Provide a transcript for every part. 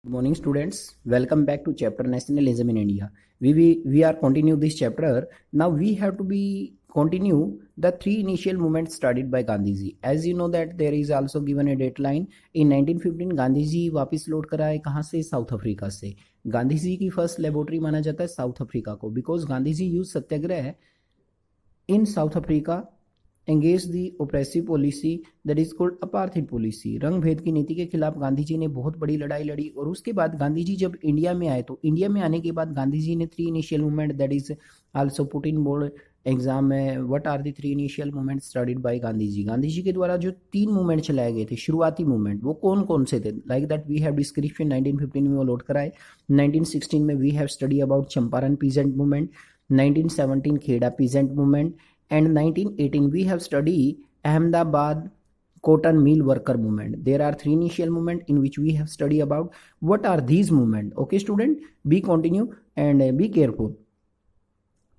Good morning, students. Welcome back to chapter Nationalism in India. We are continue this chapter. Now we have to be continue the three initial movements started by Gandhi ji. As you know that there is also given a deadline. In 1915 Gandhi ji वापस लौट कर आए कहाँ से? South Africa से. गांधी जी की first laboratory माना जाता है साउथ अफ्रीका को, because Gandhi ji use satyagraha in South Africa engage the oppressive policy that is called apartheid policy. रंग भेद की नीति के खिलाफ गांधी जी ने बहुत बड़ी लड़ाई लड़ी. और उसके बाद गांधी जी जब इंडिया में आए तो इंडिया में आने के बाद गांधी जी ने three initial movement that is also put in board exam में. What are the three initial movement started by Gandhi ji? Gandhi ji के द्वारा जो तीन मूवमेंट चलाए गए थे, शुरुआती मूवमेंट, वो कौन कौन से थे? Like that we have description. 1915 में वो लौट कर आए. 1916 में we have study about Champaran peasant movement. 1917 Kheda peasant movement. And 1918 we have studied Ahmedabad cotton mill worker movement. There are three initial movement in which we have studied about what are these movement. Okay student, be continue and be careful.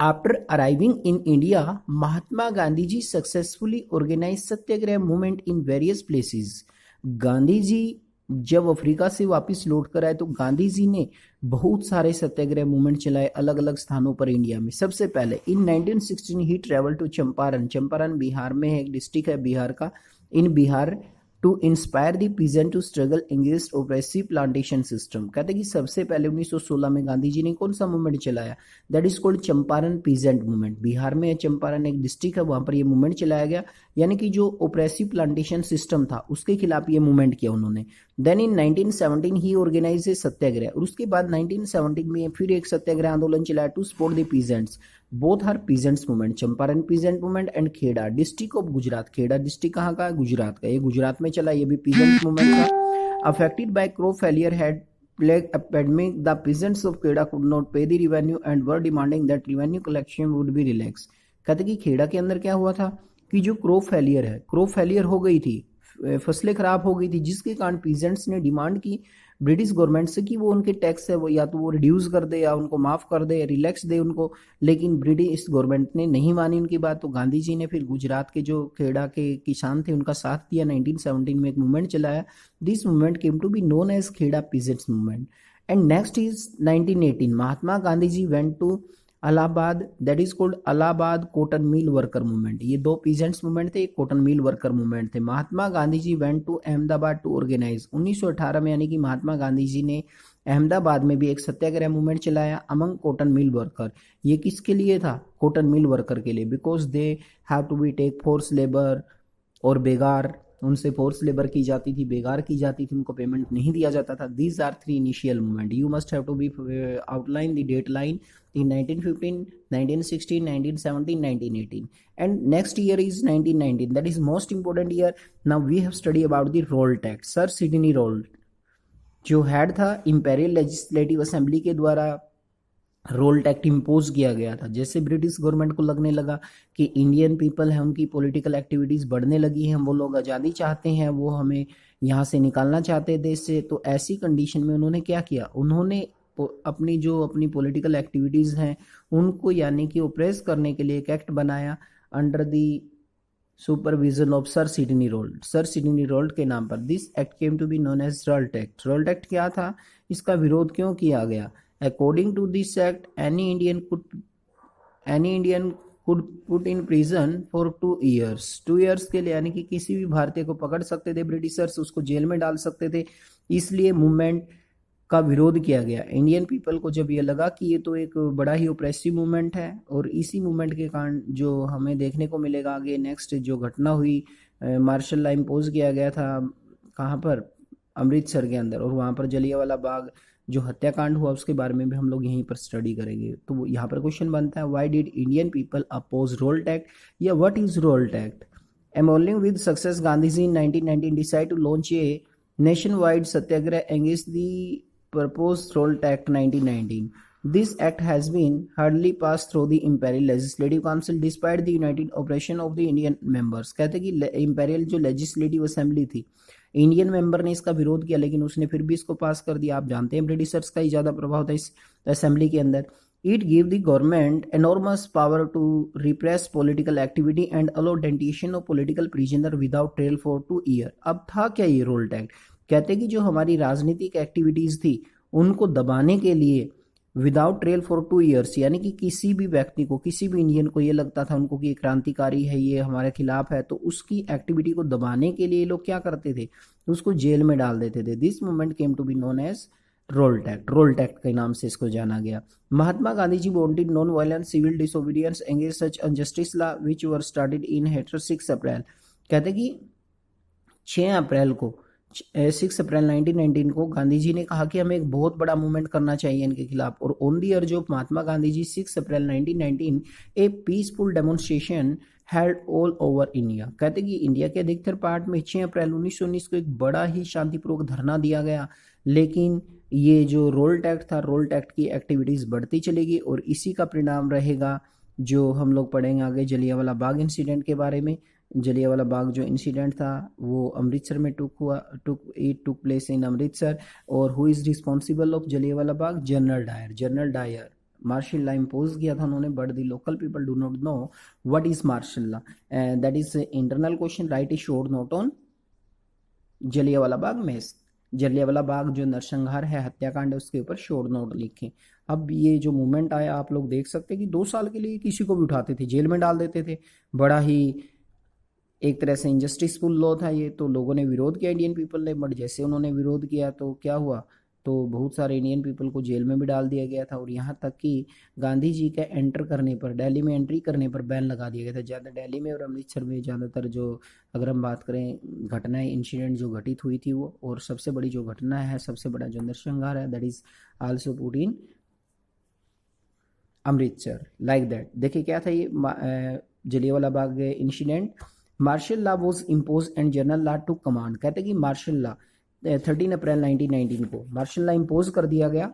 After arriving in India, Mahatma Gandhi ji successfully organized satyagraha movement in various places. Gandhi ji जब Africa से वापस लौट कर आए तो गांधी जी ने बहुत सारे सत्याग्रह मूवमेंट चलाए अलग अलग स्थानों पर इंडिया में. सबसे पहले इन 1916 ही ट्रेवल टू चंपारण. चंपारण बिहार में है, एक डिस्ट्रिक्ट है बिहार का. In Bihar to inspire the peasant to struggle against oppressive plantation system. कहते कि सबसे पहले 1916 में गांधी जी ने कौन सा मूवमेंट चलाया? That is called Champaran peasant movement. Bihar में चंपारण एक डिस्ट्रिक्ट है, वहां पर ये मूवमेंट चलाया गया. यानी कि जो ओप्रेसिव प्लांटेशन सिस्टम था उसके खिलाफ ये मूवमेंट किया उन्होंने. देन इन 1917 ही ऑर्गेनाइज ए सत्याग्रह. और उसके बाद 1917 में फिर एक सत्याग्रह आंदोलन चलाया to support the peasants. Both are peasants movement, Champaran peasant movement and Kheda district of Gujarat. Kheda district कहाँ का है? गुजरात का. ये गुजरात में चला, ये भी पीजेंट मूवमेंट था. Affected by crop failure had plague epidemic, the peasants of Kheda could not pay the revenue and were demanding that revenue collection would be relaxed. कहते कि खेड़ा के अंदर क्या हुआ था कि जो क्रॉप फेलियर है, क्रॉप फेलियर हो गई थी, फसलें खराब हो गई थी, जिसके कारण पीजेंट्स ने डिमांड की ब्रिटिश गवर्नमेंट से कि वो उनके टैक्स है वो या तो वो रिड्यूस कर दे या उनको माफ कर दे, रिलैक्स दे उनको. लेकिन ब्रिटिश गवर्नमेंट ने नहीं मानी उनकी बात. तो गांधी जी ने फिर गुजरात के जो खेड़ा के किसान थे उनका साथ दिया. 1917 में एक मूवमेंट चलाया. This movement came to be known as Kheda peasants movement. And next is 1918. Mahatma Gandhi ji went to Allahabad, that is called Allahabad cotton mill worker movement. ये दो पीजेंट्स मूवमेंट थे, एक कॉटन मिल वर्कर मूवमेंट थे. Mahatma Gandhi ji went to Ahmedabad to organise. 1918 में यानी कि महात्मा गांधी जी ने अहमदाबाद में भी एक सत्याग्रह मूवमेंट चलाया अमंग कॉटन मिल वर्कर. ये किसके लिए था? कॉटन मिल वर्कर के लिए, because they have to be take force labour. और बेगार, उनसे फोर्स लेबर की जाती थी, बेगार की जाती थी, उनको पेमेंट नहीं दिया जाता था. These are three initial movement. You must have to be outline the date line in 1915, 1916, 1917, 1918 and next year is 1919. That is most important year. Now we have studied about the Rolls Act. Sir Sidney Rolls जो head था imperial legislative assembly के द्वारा Raoult act impose किया गया था. जैसे British government को लगने लगा कि इंडियन पीपल है उनकी पॉलिटिकल एक्टिविटीज बढ़ने लगी हैं, वो लोग आज़ादी चाहते हैं, वो हमें यहाँ से निकालना चाहते हैं देश से. तो ऐसी कंडीशन में उन्होंने क्या किया? उन्होंने अपनी पॉलिटिकल एक्टिविटीज़ हैं उनको यानी कि ओप्रेस करने के लिए एक एक्ट बनाया under the supervision of sir Sidney Rowlatt. Sir Sidney Rowlatt के नाम पर. This act came to be known as Rowlatt act. Rowlatt act क्या था? इसका विरोध क्यों किया गया? According to this act any Indian could put in prison for 2 years. 2 years के लिए यानी कि किसी भी भारतीय को पकड़ सकते थे ब्रिटिशर्स, उसको जेल में डाल सकते थे. इसलिए मूवमेंट का विरोध किया गया. इंडियन पीपल को जब ये लगा कि ये तो एक बड़ा ही ओप्रेसिव मूवमेंट है और इसी मूवमेंट के कारण जो हमें देखने को मिलेगा आगे नेक्स्ट जो घटना हुई, मार्शल लॉ इम्पोज किया गया था कहाँ पर? अमृतसर के अंदर. और वहाँ पर जलियांवाला बाग जो हत्याकांड हुआ उसके बारे में भी हम लोग यहीं पर स्टडी करेंगे. तो यहाँ पर क्वेश्चन बनता है why did Indian people oppose Rowlatt act या what is Rowlatt act? Emboldened with success Gandhi ji in 1919 decide to launch a nationwide satyagraha against the proposed Rolls Act 1919. This act has been hardly passed through the Imperial Legislative Council despite the united opposition of the Indian members. कहते कि imperial जो legislative assembly थी, Indian member ने इसका विरोध किया लेकिन उसने फिर भी इसको पास कर दिया. आप जानते हैं ब्रिटिशर्स का ही ज़्यादा प्रभाव था इस असेंबली के अंदर. It gave the government enormous power to repress political activity and allow detention of political prisoner without trial for 2 years. अब था क्या ये रोल्ट एक्ट? कहते कि जो हमारी राजनीतिक एक्टिविटीज थी उनको दबाने के लिए विदाउट ट्रेल फॉर 2 years, यानी कि किसी भी व्यक्ति को, किसी भी इंडियन को ये लगता था उनको कि ये क्रांतिकारी है, ये हमारे खिलाफ है, तो उसकी एक्टिविटी को दबाने के लिए लोग क्या करते थे, उसको जेल में डाल देते थे। This movement came to be known as Rowlatt act के नाम से इसको जाना गया। Mahatma Gandhi ji wanted non violence civil disobedience against such injustice law which were started in हेटर 6 अप्रैल। कहते कि 6 अप्रैल 1919 को गांधी जी ने कहा कि हमें एक बहुत बड़ा मूवमेंट करना चाहिए इनके खिलाफ, और ऑन द ईयर जो महात्मा गांधी जी 6 अप्रैल 1919 ए peaceful demonstration held all over India. कहते कि इंडिया के अधिकतर पार्ट में 6 अप्रैल 1919 को एक बड़ा ही शांतिपूर्वक धरना दिया गया, लेकिन ये जो रोल टैक्ट था, रोल टैक्ट की एक्टिविटीज बढ़ती चलेगी और इसी का परिणाम रहेगा जो हम लोग पढ़ेंगे आगे जलियांवाला बाग इंसिडेंट के बारे में। जलियांवाला बाग जो इंसिडेंट था वो अमृतसर में टुक प्लेस इन अमृतसर, और who is responsible of Jallianwala Bagh? General Dyer. Martial law इम्पोज किया था उन्होंने, but the local people do not know what is martial law. That is internal question, right a short note on Jallianwala Bagh में। जलियांवाला बाग जो नरसंहार है, हत्याकांड है, उसके ऊपर शॉर्ट नोट लिखें। अब ये जो मूवमेंट आया आप लोग देख सकते हैं कि 2 साल के लिए किसी को भी उठाते थे, जेल में डाल देते थे। बड़ा ही एक तरह से इनजस्टिसफुल लॉ था ये, तो लोगों ने विरोध किया इंडियन पीपल ने, बट जैसे उन्होंने विरोध किया तो क्या हुआ, तो बहुत सारे इंडियन पीपल को जेल में भी डाल दिया गया था। और यहाँ तक कि गांधी जी के एंटर करने पर, दिल्ली में एंट्री करने पर बैन लगा दिया गया था। ज़्यादा दिल्ली में और अमृतसर में ज़्यादातर जो अगर हम बात करें घटनाएं, इंसिडेंट जो घटित हुई थी वो, और सबसे बड़ी जो घटना है, सबसे बड़ा जो नरसंहार है, that is also put in Amritsar, like that. देखिए क्या था ये Jallianwala Bagh incident. Martial law was impose and general law to command. कहते कि मार्शल लॉ 13 अप्रैल 1919 को मार्शल लॉ इम्पोज कर दिया गया।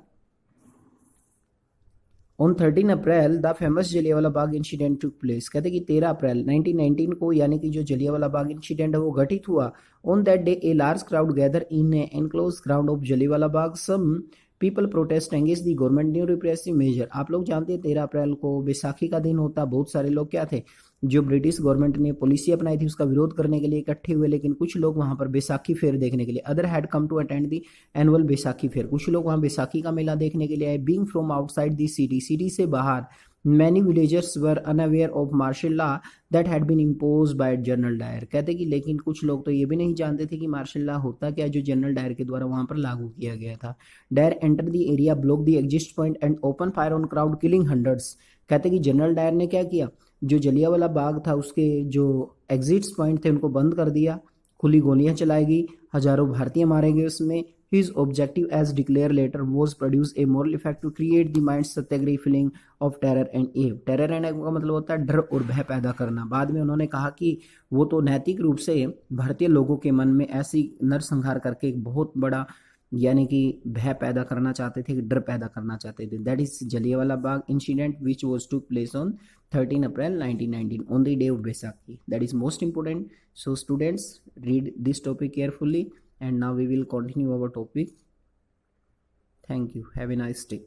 On 13 April the famous Jallianwala Bagh incident took place. कहते कि 13 अप्रैल 1919 को, यानी कि जो जलियांवाला बाग इंसिडेंट है वो घटित हुआ। On that day a large crowd gather in a enclose ground of Jallianwala Bagh. Some people protest against the government new repressive measure. आप लोग जानते हैं 13 अप्रैल को बैसाखी का दिन होता। बहुत सारे लोग क्या थे, जो ब्रिटिश गवर्नमेंट ने पॉलिसी अपनाई थी उसका विरोध करने के लिए इकट्ठे हुए, लेकिन कुछ लोग वहां पर बैसाखी फेयर देखने के लिए, other had come to attend the annual Baisakhi fair. कुछ लोग वहां बैसाखी का मेला देखने के लिए आए। Being from outside the city, city से बाहर, many villagers were unaware of martial law that had been impose by general Dyer. कहते कि लेकिन कुछ लोग तो ये भी नहीं जानते थे कि मार्शल लॉ होता क्या, जो जनरल डायर के द्वारा वहां पर लागू किया गया था। Dyer enter the area, block the exit point and open fire on crowd killing hundreds. कहते कि जनरल डायर ने क्या किया, जो जलियांवाला बाग था उसके जो एग्जिट्स पॉइंट थे उनको बंद कर दिया, खुली गोलियां चलाई गई, हजारों भारतीय मारे गए उसमें। His objective as declared later was produce a moral effect to create the mind Satyagrahi feeling of terror and awe। Terror and का मतलब होता है डर और भय पैदा करना। बाद में उन्होंने कहा कि वो तो नैतिक रूप से भारतीय लोगों के मन में ऐसी नरसंहार करके एक बहुत बड़ा यानी कि भय पैदा करना चाहते थे, डर पैदा करना चाहते थे। That is Jallianwala Bagh incident which was took place on 13 April 1919 on the day of Baisakhi. That is most important. So students, read this topic carefully, and now we will continue our topic. Thank you. Have a nice day.